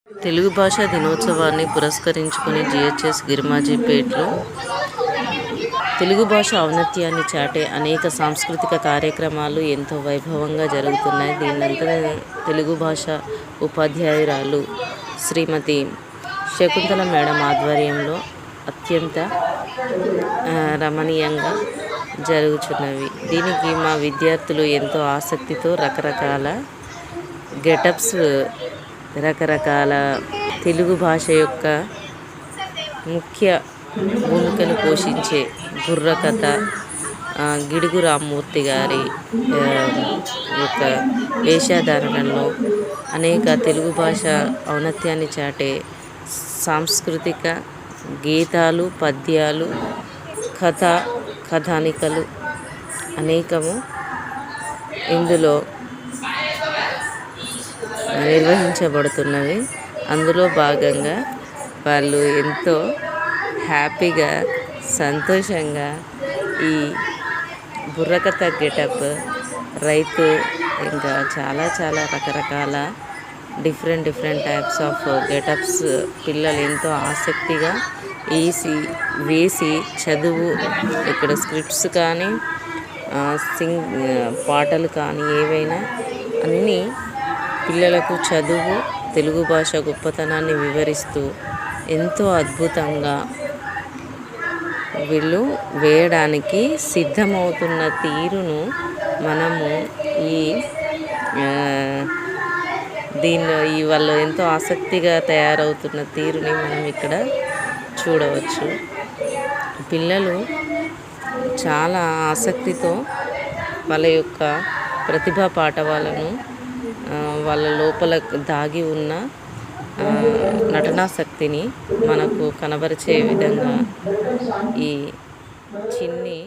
తెలుగు భాషా దినోత్సవాన్ని పురస్కరించుకుని జిహెచ్ఎస్ గిరిమాజిపేట్లో తెలుగు భాష ఔన్నత్యాన్ని చాటే అనేక సాంస్కృతిక కార్యక్రమాలు ఎంతో వైభవంగా జరుగుతున్నాయి. దీన్నంతా తెలుగు భాష ఉపాధ్యాయురాలు శ్రీమతి శకుంతల మేడం ఆధ్వర్యంలో అత్యంత రమణీయంగా జరుగుచున్నవి. దీనికి మా విద్యార్థులు ఎంతో ఆసక్తితో రకరకాల గెటప్స్, రకరకాల తెలుగు భాష యొక్క ముఖ్య భూమికను పోషించే బుర్రకథ, గిడుగు రామ్మూర్తి గారి యొక్క వేషధారణలో అనేక తెలుగు భాష ఔన్నత్యాన్ని చాటే సాంస్కృతిక గీతాలు, పద్యాలు, కథానికలు అనేకము ఇందులో నిర్వహించబడుతున్నవి. అందులో భాగంగా వాళ్ళు ఎంతో హ్యాపీగా, సంతోషంగా ఈ బుర్రకథ గెటప్, రైతు, ఇంకా చాలా రకరకాల డిఫరెంట్ టైప్స్ ఆఫ్ గెటప్స్ పిల్లలు ఎంతో ఆసక్తిగా వేసి చదువు, ఇక్కడ స్క్రిప్ట్స్ కానీ పాటలు కానీ ఏవైనా అన్నీ పిల్లలకు చదువు, తెలుగు భాష గొప్పతనాన్ని వివరిస్తూ ఎంతో అద్భుతంగా వీళ్ళు వేయడానికి సిద్ధమవుతున్న తీరును మనము వాళ్ళు ఎంతో ఆసక్తిగా తయారవుతున్న తీరుని మనం ఇక్కడ చూడవచ్చు. పిల్లలు చాలా ఆసక్తితో వాళ్ళ యొక్క ప్రతిభా పాటవాలను, వాళ్ళ లోపల దాగి ఉన్న నటనాశక్తిని మనకు కనబరిచే విధంగా ఈ చిన్ని